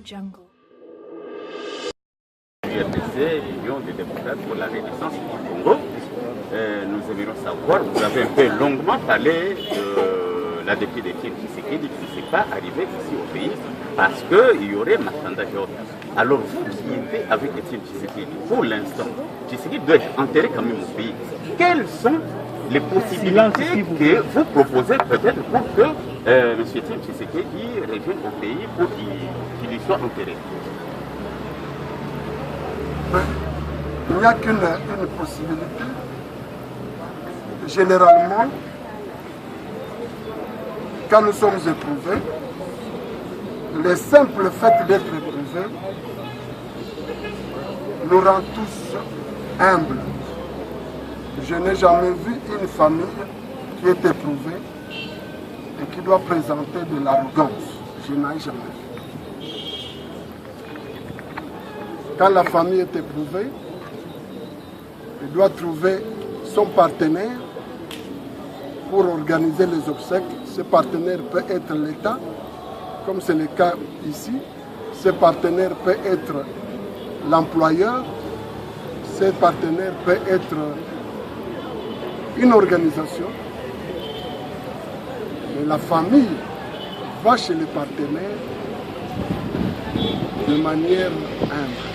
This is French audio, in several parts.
jungle. RDC, Union des démocrates pour la Renaissance du Congo. Nous aimerions savoir, vous avez un peu longuement parlé de la députée d'Étienne Tshisekedi qui ne s'est pas arrivée ici au pays parce qu'il y aurait Matanda Diop. Alors vous qui êtes avec Étienne Tshisekedi, pour l'instant, Tshisekedi doit être enterré quand même au pays. Quelles sont les possibilités que vous proposez peut-être pour que M. Étienne Tshisekedi revienne au pays pour qu'il lui soit enterré? Il n'y a qu'une possibilité. Généralement, quand nous sommes éprouvés, le simple fait d'être éprouvés nous rend tous humbles. Je n'ai jamais vu une famille qui est éprouvée et qui doit présenter de l'arrogance. Je n'ai jamais vu. Quand la famille est éprouvée, elle doit trouver son partenaire pour organiser les obsèques. Ce partenaire peut être l'État, comme c'est le cas ici. Ce partenaire peut être l'employeur. Ce partenaire peut être une organisation. Mais la famille va chez les partenaires de manière humble.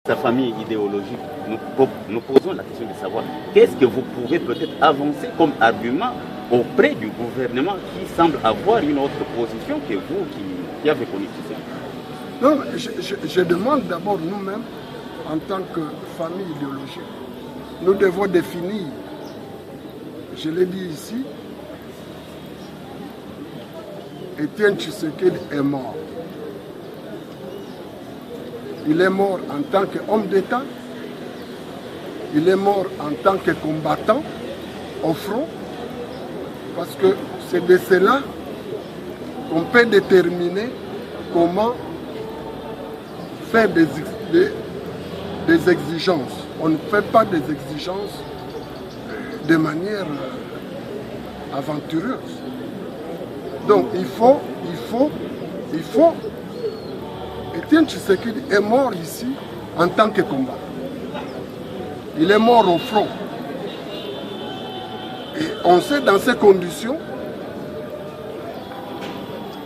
Sa famille idéologique, nous posons la question de savoir qu'est-ce que vous pouvez peut-être avancer comme argument auprès du gouvernement qui semble avoir une autre position que vous qui avez connu Tshisekedi. Non, je demande d'abord nous-mêmes, en tant que famille idéologique, nous devons définir, je l'ai dit ici, Étienne Tshisekedi est mort. Il est mort en tant qu'homme d'État, il est mort en tant que combattant au front, parce que c'est de cela qu'on peut déterminer comment faire des exigences. On ne fait pas des exigences de manière aventureuse. Donc il faut Étienne Tshisekedi est mort ici en tant que combattant. Il est mort au front. Et on sait dans ces conditions,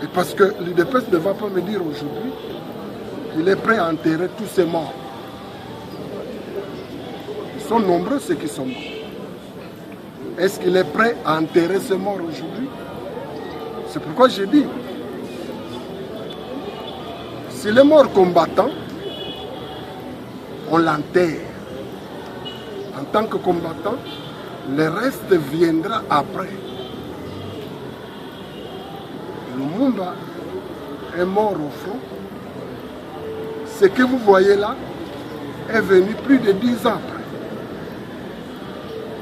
et parce que l'UDPS ne va pas me dire aujourd'hui qu'il est prêt à enterrer tous ces morts. Ils sont nombreux ceux qui sont morts. Est-ce qu'il est prêt à enterrer ces morts aujourd'hui? C'est pourquoi j'ai dit, s'il est mort combattant, on l'enterre. En tant que combattant, le reste viendra après. Lumumba est mort au front. Ce que vous voyez là est venu plus de 10 ans après.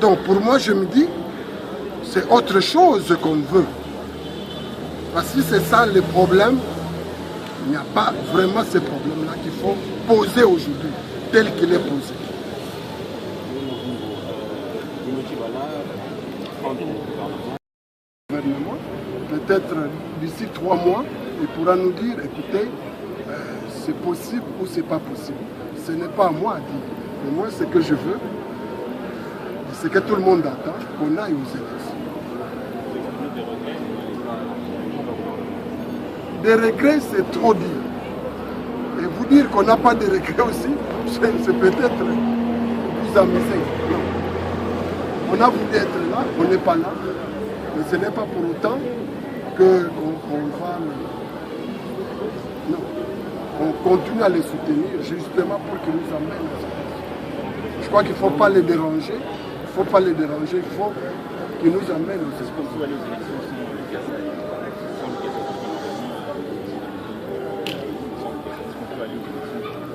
Donc pour moi, je me dis, c'est autre chose qu'on veut. Parce que c'est ça le problème. Il n'y a pas vraiment ce problème-là qu'il faut poser aujourd'hui, tel qu'il est posé. Le gouvernement, peut-être d'ici 3 mois, il pourra nous dire, écoutez, c'est possible ou c'est pas possible. Ce n'est pas à moi à dire. Mais moi, ce que je veux, c'est que tout le monde attend qu'on aille aux élections. Des regrets, c'est trop dire. Et vous dire qu'on n'a pas de regrets aussi, c'est peut-être vous amuser. Non. On a voulu être là, on n'est pas là. Mais ce n'est pas pour autant qu'on va... Non. On continue à les soutenir justement pour qu'ils nous amènent à ça. Je crois qu'il ne faut pas les déranger. Il ne faut pas les déranger, il faut qu'ils nous amènent aux élections.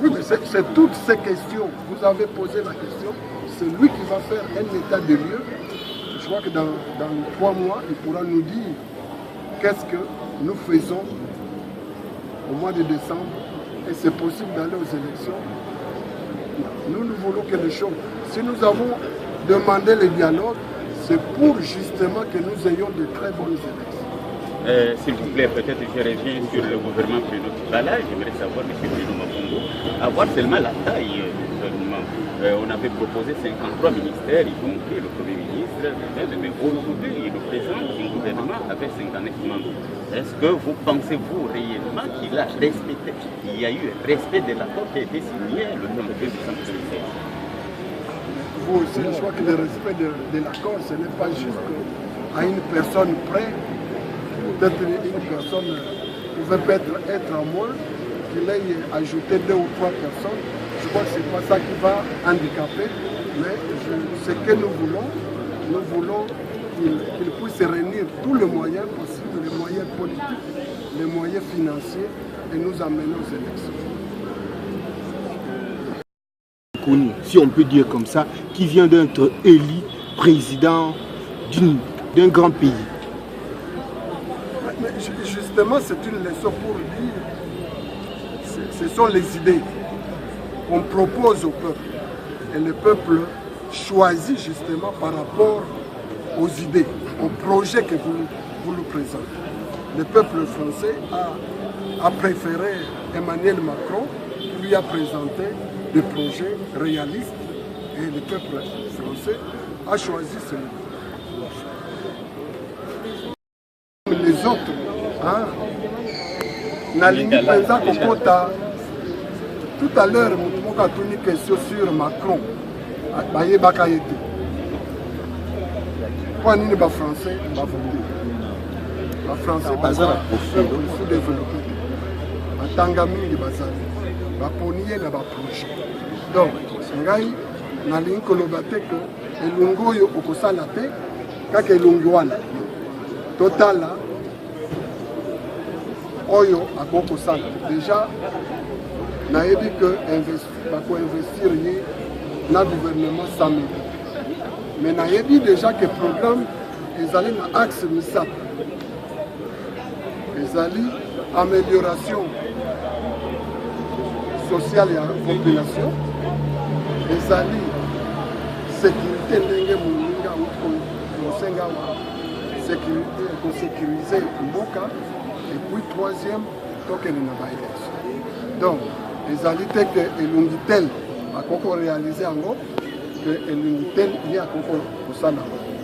Oui, mais c'est toutes ces questions. Vous avez posé la question. C'est lui qui va faire un état de lieu. Je crois que dans 3 mois, il pourra nous dire qu'est-ce que nous faisons au mois de décembre. Et c'est possible d'aller aux élections. Nous voulons quelque chose. Si nous avons demandé le dialogue, c'est pour justement que nous ayons de très bonnes élections. S'il vous plaît, peut-être je reviens sur le gouvernement Bruno Tibala. J'aimerais savoir, M. Bruno Mapungo, avoir seulement la taille du gouvernement. On avait proposé 53 ministères, y compris le Premier ministre, mais aujourd'hui, le président du gouvernement avait 59 membres. Est-ce que vous pensez-vous réellement qu'il a respecté, il y a eu respect de l'accord qui a été signé le nombre de 216? Vous aussi, je crois que le respect de l'accord, ce n'est pas juste à une personne près. Peut-être une personne pouvait peut-être être en moins, qu'il ait ajouté 2 ou 3 personnes. Je crois que ce n'est pas ça qui va handicaper, mais ce que nous voulons qu'il puisse réunir tous les moyens possibles, les moyens politiques, les moyens financiers, et nous amener aux élections. Si on peut dire comme ça, qui vient d'être élu président d'un grand pays. Mais justement, c'est une leçon pour dire, ce sont les idées qu'on propose au peuple. Et le peuple choisit justement par rapport aux idées, aux projets que vous nous présentez. Le peuple français a préféré Emmanuel Macron, qui lui a présenté des projets réalistes, et le peuple français a choisi celui-là. Les autres, tout à l'heure, je vais une question sur Macron. Pourquoi les Français vont voter? Les Français vont sous-développer. Les Tangamingi vont voter dans projet. Donc, ngai nalingi koloba te ko elongo oyo okosala te kaka elongo wana totala oyo akokosala déjà nayebi que bakoinvestir ye na gouvernement 100 000. Mais nayebi déjà que programme ezali na axe misato ezali amélioration sociale ya population, ezali sécurité ndenge moninga kosenga sécurité kosécuriser mboka, et puis troisième tokende na baélection. Donc ezali te ke elongi tel akoko réaliser yango ke elongi tel ye akoko kosala.